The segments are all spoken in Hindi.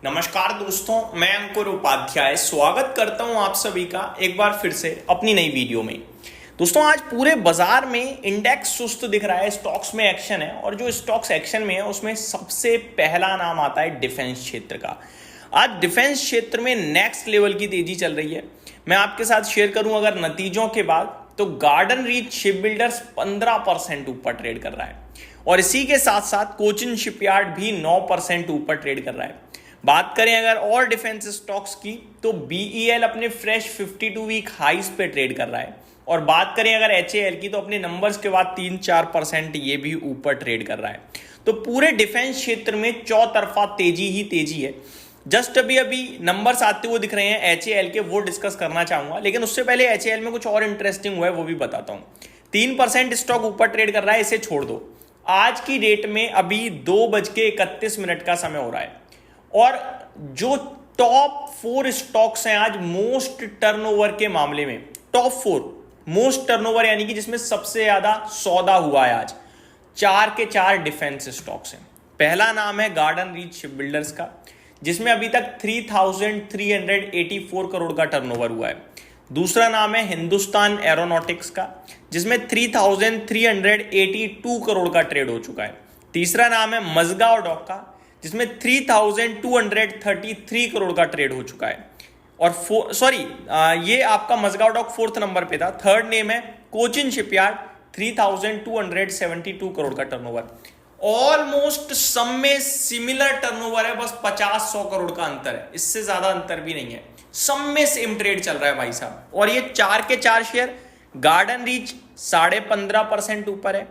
नमस्कार दोस्तों, मैं अंकुर उपाध्याय स्वागत करता हूं आप सभी का एक बार फिर से अपनी नई वीडियो में। दोस्तों, आज पूरे बाजार में इंडेक्स सुस्त दिख रहा है, स्टॉक्स में एक्शन है और जो स्टॉक्स एक्शन में है उसमें सबसे पहला नाम आता है डिफेंस क्षेत्र का। आज डिफेंस क्षेत्र में नेक्स्ट लेवल की तेजी चल रही है। मैं आपके साथ शेयर करूं अगर नतीजों के बाद तो गार्डन रीच शिप बिल्डर्स 15% ऊपर ट्रेड कर रहा है और इसी के साथ साथ कोचिन शिपयार्ड भी 9% ऊपर ट्रेड कर रहा है। बात करें अगर और डिफेंस स्टॉक्स की तो बीईएल अपने फ्रेश 52 वीक हाइस पे ट्रेड कर रहा है और बात करें अगर एचएएल की तो अपने नंबर्स के बाद 3-4% ये भी ऊपर ट्रेड कर रहा है। तो पूरे डिफेंस क्षेत्र में चौतरफा तेजी ही तेजी है। जस्ट अभी अभी नंबर्स आते हुए दिख रहे हैं एचएएल के, वो डिस्कस करना चाहूंगा, लेकिन उससे पहले एचएएल में कुछ और इंटरेस्टिंग हुआ है वो भी बताता हूं। 3% स्टॉक ऊपर ट्रेड कर रहा है, इसे छोड़ दो। आज की डेट में अभी 2:31 का समय हो रहा है और जो टॉप 4 स्टॉक्स हैं आज मोस्ट टर्नओवर के मामले में, टॉप 4 मोस्ट टर्नओवर यानी कि जिसमें सबसे ज्यादा सौदा हुआ है आज, 4 के 4 डिफेंस स्टॉक्स हैं। पहला नाम है गार्डन रीच शिप बिल्डर्स का, जिसमें अभी तक 3,384 करोड़ का टर्नओवर हुआ है। दूसरा नाम है हिंदुस्तान एरोनॉटिक्स का, जिसमें 3,382 करोड़ का ट्रेड हो चुका है। तीसरा नाम है मजगांव डॉक का, जिसमें 3,233 करोड़ का ट्रेड हो चुका है। और ये आपका मजगांव डॉक 4th नंबर पे था। थर्ड नेम है कोचिन शिपयार्ड, 3,272 करोड़ का टर्नओवर। ऑलमोस्ट सब में सिमिलर टर्नओवर है, बस 50-100 करोड़ का अंतर है, इससे ज्यादा अंतर भी नहीं है। सब में सेम ट्रेड चल रहा है भाई साहब। और ये 4 के 4 शेयर, गार्डन रीच 15.5% ऊपर है,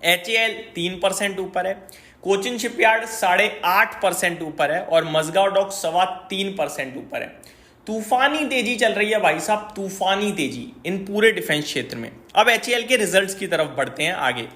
एचएएल 3% ऊपर है, कोचिन शिपयार्ड 8.5% ऊपर है और मजगांव डॉक 3.25% ऊपर है। तूफानी तेजी चल रही है भाई साहब, तूफानी तेजी इन पूरे डिफेंस क्षेत्र में। अब एचएएल के रिजल्ट्स की तरफ बढ़ते हैं आगे।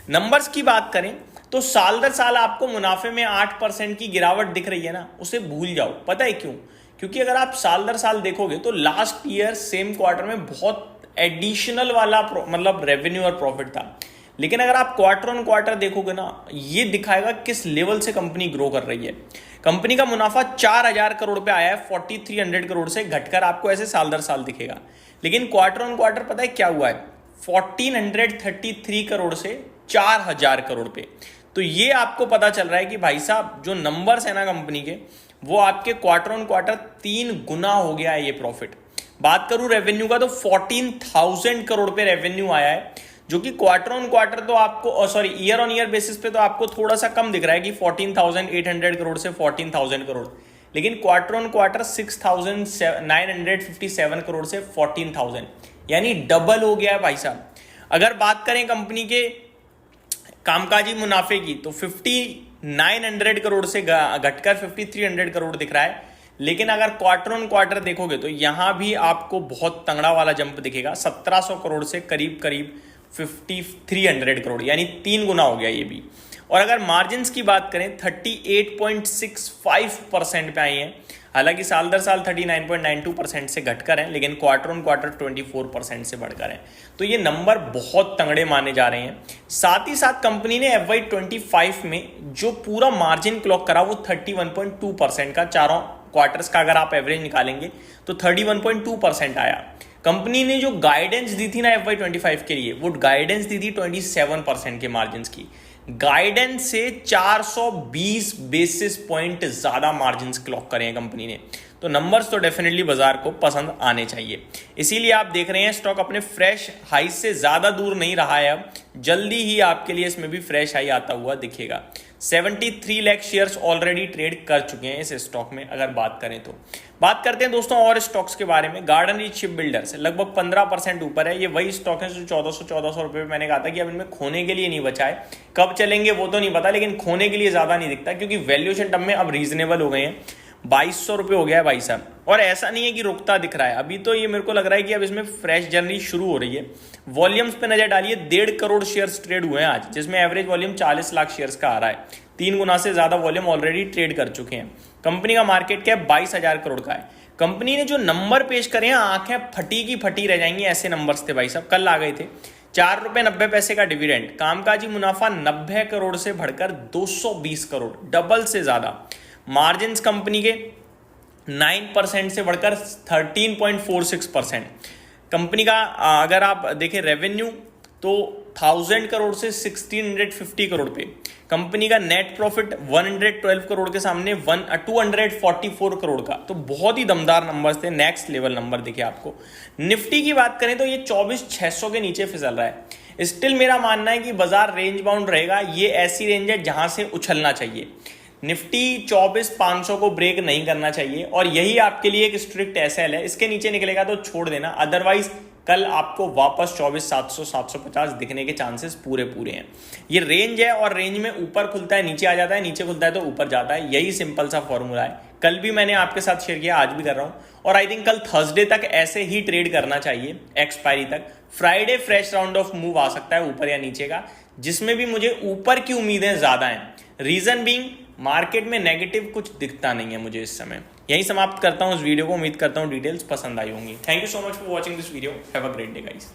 नंबर्स की बात करें तो साल दर साल आपको मुनाफे में 8% की गिरावट दिख रही है ना, उसे भूल जाओ। पता है क्यों? क्योंकि अगर आप साल दर साल देखोगे तो लास्ट ईयर सेम क्वार्टर में बहुत एडिशनल वाला मतलब रेवेन्यू और प्रॉफिट था, लेकिन अगर आप क्वार्टर ऑन क्वार्टर देखोगे ना, ये दिखाएगा किस लेवल से कंपनी ग्रो कर रही है। कंपनी का मुनाफा 4,000 करोड़ पे आया है 4,300 करोड़ से घटकर, आपको ऐसे साल दर साल दिखेगा। लेकिन क्वार्टर ऑन क्वार्टर पता है क्या हुआ है? 1,433 करोड़ से 4,000 करोड़ पे। तो ये आपको पता चल रहा है कि भाई साहब जो नंबर्स है ना कंपनी के, वो आपके क्वार्टर ऑन क्वार्टर 3 गुना हो गया है ये प्रॉफिट। बात करूं रेवेन्यू का तो 14,000 करोड़ पे रेवेन्यू आया है, जो कि क्वार्टर ऑन क्वार्टर तो आपको ईयर ऑन ईयर बेसिस पे तो आपको थोड़ा सा कम दिख रहा है कि 14,800 करोड़ से 14,000 करोड़, लेकिन क्वार्टर ऑन क्वार्टर 6,957 करोड़ से 14,000, यानी डबल हो गया है भाई साहब। अगर बात करें कंपनी के कामकाजी मुनाफे की तो 5,900 करोड़ से घटकर 5,300 करोड़ दिख रहा है, लेकिन अगर क्वार्टर ऑन क्वार्टर देखोगे तो यहां भी आपको बहुत तगड़ा वाला जंप दिखेगा, 1,700 करोड़ से करीब करीब 5,300 करोड़, यानी 3 गुना हो गया ये भी। और अगर मार्जिन्स की बात करें 38.65% पे आई है, हालांकि साल दर साल 39.92% से घटकर है, लेकिन क्वार्टर ऑन क्वार्टर 24% से बढ़कर है। तो ये नंबर बहुत तगड़े माने जा रहे हैं। साथ ही साथ कंपनी ने FY25 में जो पूरा मार्जिन क्लॉक करा वो 31.2% का, चारों क्वार्टर्स का अगर आप एवरेज निकालेंगे तो 31.2% आया। कंपनी ने जो गाइडेंस दी थी ना FY25 के लिए, वो गाइडेंस दी थी 27% के मार्जिन की। गाइडेंस से 420 बेसिस पॉइंट ज्यादा मार्जिन क्लॉक करे हैं कंपनी ने। तो नंबर्स तो डेफिनेटली बाजार को पसंद आने चाहिए, इसीलिए आप देख रहे हैं स्टॉक अपने फ्रेश हाई से ज्यादा दूर नहीं रहा है। अब जल्दी ही आपके लिए इसमें भी फ्रेश हाई आता हुआ दिखेगा। 73 लाख शेयर्स ऑलरेडी ट्रेड कर चुके हैं इस स्टॉक में। अगर बात करें तो बात करते हैं दोस्तों और स्टॉक्स के बारे में। गार्डन रीच शिप बिल्डर्स लगभग 15% ऊपर है। ये वही स्टॉक है जो 1,400 रुपए पे मैंने कहा था कि अब इनमें खोने के लिए नहीं बचा है। कब चलेंगे वो तो नहीं पता, लेकिन खोने के लिए ज्यादा नहीं दिखता, क्योंकि वैल्यूएशन टर्म में अब रीजनेबल हो गए हैं। 2,200 रुपए हो गया है भाई साहब। और ऐसा नहीं है कि रुकता दिख रहा है, अभी तो ये मेरे को लग रहा है कि अब इसमें फ्रेश जर्नी शुरू हो रही है। वॉल्यूम्स पे नजर डालिए, 1.5 करोड़ शेयर्स ट्रेड हुए हैं आज, जिसमें एवरेज वॉल्यूम 40 लाख शेयर्स का आ रहा है। 3 गुना से ज्यादा वॉल्यूम ऑलरेडी ट्रेड कर चुके हैं। कंपनी का मार्केट कैप 22,000 करोड़ का है। कंपनी ने जो नंबर पेश करे हैं, आंखें फटी की फटी रह जाएंगी, ऐसे नंबर्स थे भाई साहब। कल आ गए थे। 4 रुपए 90 पैसे का डिविडेंड, कामकाजी मुनाफा 90 करोड़ से बढ़कर 220 करोड़, डबल से ज्यादा। मार्जिन्स कंपनी के 9% से बढ़कर 13.46%। कंपनी का अगर आप देखें रेवेन्यू तो 1000 करोड़ से 1650 करोड़ पे। कंपनी का नेट प्रॉफिट 112 करोड़ के सामने 244 करोड़ का, तो बहुत ही दमदार नंबर्स थे, नेक्स्ट लेवल नंबर दिखे आपको। निफ्टी की बात करें तो ये 24,600 के नीचे फिसल रहा है। स्टिल मेरा मानना है कि बाजार रेंज बाउंड रहेगा, ये ऐसी रेंज है जहां से उछलना चाहिए। निफ्टी 24,500 को ब्रेक नहीं करना चाहिए और यही आपके लिए एक स्ट्रिक्ट एसएल है। इसके नीचे निकलेगा तो छोड़ देना, अदरवाइज कल आपको वापस 24,700 750 दिखने के चांसेस पूरे हैं। ये रेंज है और रेंज में ऊपर खुलता है नीचे आ जाता है, नीचे खुलता है तो ऊपर जाता है, यही सिंपल सा फॉर्मूला है। कल भी मैंने आपके साथ शेयर किया, आज भी कर रहा हूं और आई थिंक कल थर्सडे तक ऐसे ही ट्रेड करना चाहिए, एक्सपायरी तक। Friday fresh round off move आ सकता है ऊपर या नीचे का, जिसमें भी मुझे ऊपर की उम्मीदें ज्यादा हैं। रीजन बीइंग मार्केट में नेगेटिव कुछ दिखता नहीं है मुझे इस समय। यही समाप्त करता हूं इस वीडियो को, उम्मीद करता हूं डिटेल्स पसंद आई होंगी। Thank you so much for watching this video, have a great day guys.